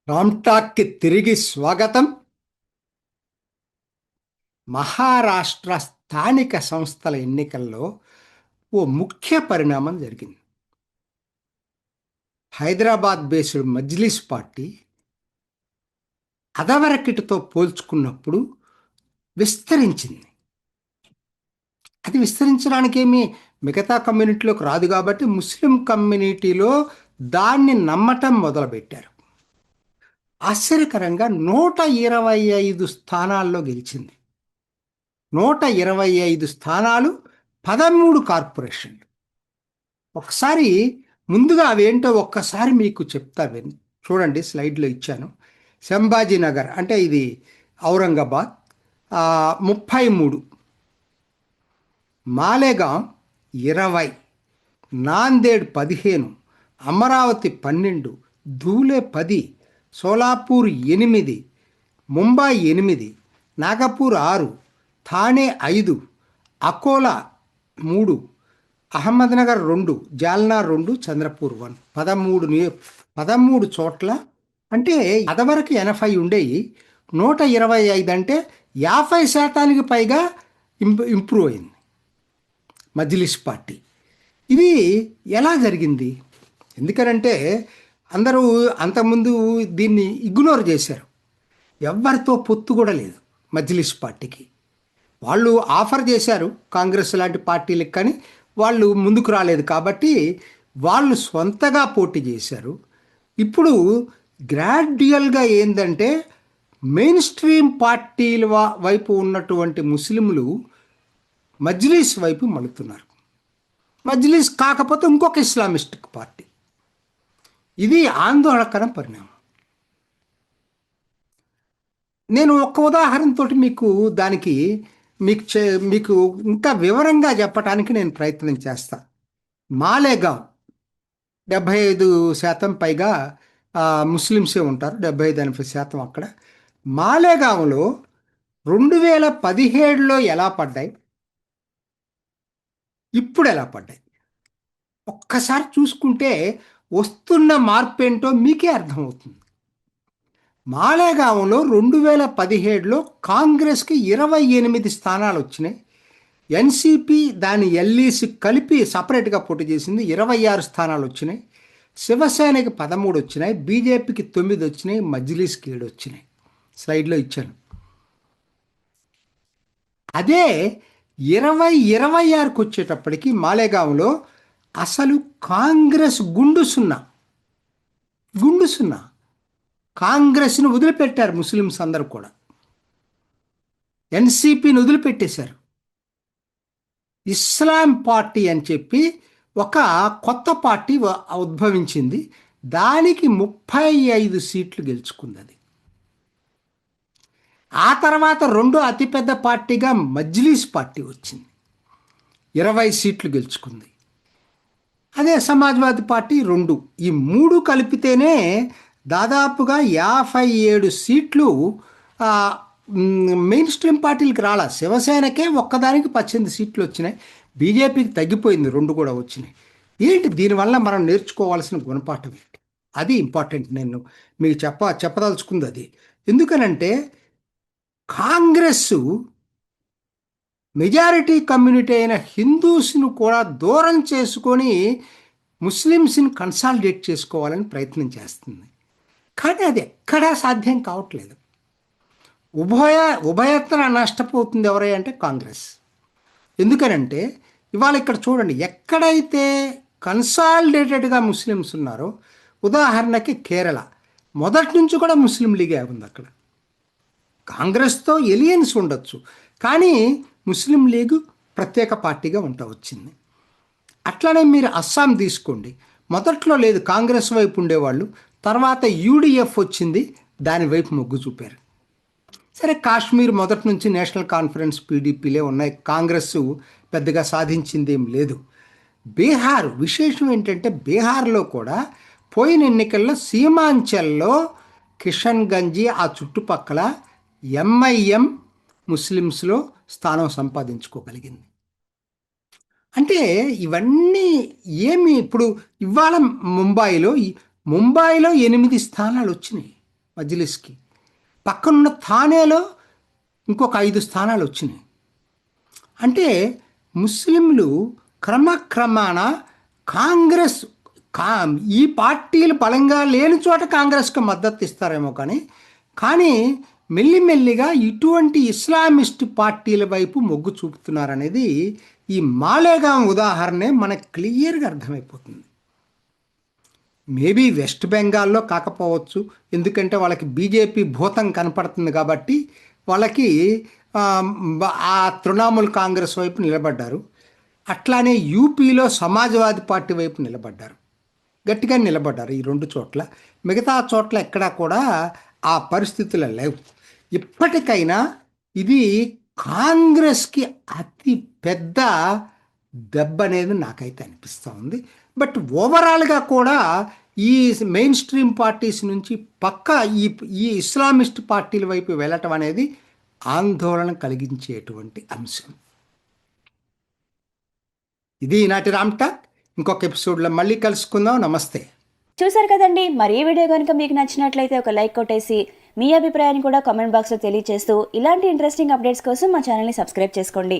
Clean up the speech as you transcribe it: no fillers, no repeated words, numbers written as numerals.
రామ్టాక్కి తిరిగి స్వాగతం. మహారాష్ట్ర స్థానిక సంస్థల ఎన్నికల్లో ఓ ముఖ్య పరిణామం జరిగింది. హైదరాబాద్ బేస్డ్ మజ్లిస్ పార్టీ అదవరకిటితో పోల్చుకున్నప్పుడు విస్తరించింది. అది విస్తరించడానికి మిగతా కమ్యూనిటీలోకి రాదు కాబట్టి ముస్లిం కమ్యూనిటీలో దాన్ని నమ్మటం మొదలుపెట్టారు. ఆశ్చర్యకరంగా 125 స్థానాల్లో గెలిచింది. 125 స్థానాలు, 13 కార్పొరేషన్లు. ఒకసారి ముందుగా అవేంటో ఒక్కసారి మీకు చెప్తా విని చూడండి. స్లైడ్లో ఇచ్చాను. సంభాజీనగర్ అంటే ఇది ఔరంగాబాద్ 33, మాలేగాం 20, నాందేడ్ 15, అమరావతి 12, ధూలే 10, సోలాపూర్ 8, ముంబై 8, నాగపూర్ 6, థానే 5, అకోలా 3, అహ్మద్నగర్ 2, జాల్నా 2, చంద్రపూర్ 1. 13 చోట్ల. అంటే అదవరకు 80 ఉండేవి, 125 అంటే 50% పైగా ఇంప్రూవ్ అయింది మజ్లిస్ పార్టీ. ఇది ఎలా జరిగింది? ఎందుకనంటే అందరూ అంతకుముందు దీన్ని ఇగ్నోర్ చేశారు. ఎవరితో పొత్తు కూడా లేదు మజ్లిస్ పార్టీకి. వాళ్ళు ఆఫర్ చేశారు కాంగ్రెస్ లాంటి పార్టీలకు, కానీ వాళ్ళు ముందుకు రాలేదు కాబట్టి వాళ్ళు సొంతగా పోటీ చేశారు. ఇప్పుడు గ్రాడ్యువల్గా ఏంటంటే మెయిన్ స్ట్రీమ్ పార్టీల వైపు ఉన్నటువంటి ముస్లింలు మజ్లిస్ వైపు మలుతున్నారు. మజ్లిస్ కాకపోతే ఇంకొక ఇస్లామిస్టిక్ పార్టీ. ఇది ఆందోళనకరం పరిణామం. నేను ఒక్క ఉదాహరణతో మీకు దానికి మీకు ఇంకా వివరంగా చెప్పడానికి నేను ప్రయత్నం చేస్తా. మాలేగాం 75% పైగా ముస్లిమ్సే ఉంటారు, 75-80% అక్కడ. మాలేగాంలో 2017లో ఎలా పడ్డాయి, ఇప్పుడు ఎలా పడ్డాయి ఒక్కసారి చూసుకుంటే వస్తున్న మార్పు ఏంటో మీకే అర్థమవుతుంది. మాలేగాంలో 2017లో కాంగ్రెస్కి 28 స్థానాలు వచ్చినాయి. ఎన్సిపి దాని ఎల్ఈసి కలిపి సపరేట్గా పోటీ చేసింది, 26 స్థానాలు వచ్చినాయి. శివసేనకి 13 వచ్చినాయి, బీజేపీకి 9 వచ్చినాయి, మజ్లిస్కి 7 వచ్చినాయి. స్లైడ్లో ఇచ్చాను. అదే 2026కి వచ్చేటప్పటికి మాలేగాంలో అసలు కాంగ్రెస్ గుండు సున్నా. కాంగ్రెస్ను వదిలిపెట్టారు ముస్లిమ్స్ అందరూ కూడా. ఎన్సిపిని వదిలిపెట్టేశారు. ఇస్లాం పార్టీ అని చెప్పి ఒక కొత్త పార్టీ ఉద్భవించింది. దానికి 35 సీట్లు గెలుచుకుంది అది. ఆ తర్వాత రెండో అతిపెద్ద పార్టీగా మజ్లిస్ పార్టీ వచ్చింది, 20 సీట్లు గెలుచుకుంది. అదే సమాజ్వాదీ పార్టీ 2. ఈ 3 కలిపితేనే దాదాపుగా 57 సీట్లు మెయిన్ స్ట్రీమ్ పార్టీలకు రాలా. శివసేనకే ఒక్కదానికి 18 సీట్లు వచ్చినాయి, బీజేపీకి తగ్గిపోయింది, 2 కూడా వచ్చినాయి. ఏంటి దీనివల్ల మనం నేర్చుకోవాల్సిన గుణపాఠం ఏంటి? అది ఇంపార్టెంట్. నేను మీకు చెప్పదలుచుకుంది అది. ఎందుకనంటే కాంగ్రెస్ మెజారిటీ కమ్యూనిటీ అయిన హిందూస్ను కూడా దూరం చేసుకొని ముస్లిమ్స్ని కన్సాలిడేట్ చేసుకోవాలని ప్రయత్నం చేస్తుంది. కానీ అది ఎక్కడా సాధ్యం కావట్లేదు. ఉభయత్ర నష్టపోతుంది ఎవరై అంటే కాంగ్రెస్. ఎందుకనంటే ఇవాళ ఇక్కడ చూడండి, ఎక్కడైతే కన్సాలిడేటెడ్గా ముస్లిమ్స్ ఉన్నారో, ఉదాహరణకి కేరళ మొదటి నుంచి కూడా ముస్లిం లీగే ఉంది. అక్కడ కాంగ్రెస్తో ఎలియన్స్ ఉండొచ్చు, కానీ ముస్లిం లీగ్ ప్రత్యేక పార్టీగా వచ్చింది. అట్లానే మీరు అస్సాం తీసుకోండి, మొదట్లో లేదు, కాంగ్రెస్ వైపు ఉండేవాళ్ళు. తర్వాత యూడిఎఫ్ వచ్చింది, దాని వైపు మొగ్గు చూపారు. సరే, కాశ్మీర్ మొదటి నుంచి నేషనల్ కాన్ఫరెన్స్ పీడీపీలే ఉన్నాయి, కాంగ్రెస్ పెద్దగా సాధించింది ఏం లేదు. బీహార్ విశేషం ఏంటంటే బీహార్లో కూడా పోయిన ఎన్నికల్లో సీమాంచల్లో కిషన్గంజ్ ఆ చుట్టుపక్కల ఎంఐఎం ముస్లిమ్స్లో స్థానం సంపాదించుకోగలిగింది. అంటే ఇవన్నీ ఏమి ఇప్పుడు ఇవాళ ముంబైలో 8 స్థానాలు వచ్చినాయి. మజ్లిస్కి. పక్కనున్న థానేలో ఇంకొక 5 స్థానాలు వచ్చినాయి. అంటే ముస్లింలు క్రమక్రమాన కాంగ్రెస్ ఈ పార్టీలు బలంగా లేని చోట కాంగ్రెస్కి మద్దతు ఇస్తారేమో కానీ మెల్లిమెల్లిగా ఇటువంటి ఇస్లామిస్ట్ పార్టీల వైపు మొగ్గు చూపుతున్నారనేది ఈ మాలేగాం ఉదాహరణే మనకు క్లియర్గా అర్థమైపోతుంది. మేబీ వెస్ట్ బెంగాల్లో కాకపోవచ్చు, ఎందుకంటే వాళ్ళకి బీజేపీ భూతం కనపడుతుంది కాబట్టి వాళ్ళకి ఆ తృణమూల్ కాంగ్రెస్ వైపు నిలబడ్డారు. అట్లానే యూపీలో సమాజ్వాదీ పార్టీ వైపు నిలబడ్డారు, గట్టిగా నిలబడ్డారు ఈ 2 చోట్ల. మిగతా చోట్ల ఎక్కడా కూడా ఆ పరిస్థితులు లేవు. ఇప్పటికైనా ఇది కాంగ్రెస్కి అతి పెద్ద దెబ్బ అనేది నాకైతే అనిపిస్తూ ఉంది. బట్ ఓవరాల్గా కూడా ఈ మెయిన్ స్ట్రీమ్ పార్టీస్ నుంచి ఈ ఇస్లామిస్ట్ పార్టీల వైపు వెళ్ళటం అనేది ఆందోళన కలిగించేటువంటి అంశం. ఇది ఈనాటి రామ్ టాక్. ఇంకొక ఎపిసోడ్లో మళ్ళీ కలుసుకుందాం. నమస్తే. చూసారు కదండి, మరి ఈ వీడియో కనుక మీకు నచ్చినట్లయితే ఒక లైక్ కొట్టేసి మీ అభిప్రాయాన్ని కూడా కామెంట్ బాక్స్లో తెలియజేస్తూ ఇలాంటి ఇంట్రెస్టింగ్ అప్డేట్స్ కోసం మా ఛానల్ని సబ్స్క్రైబ్ చేసుకోండి.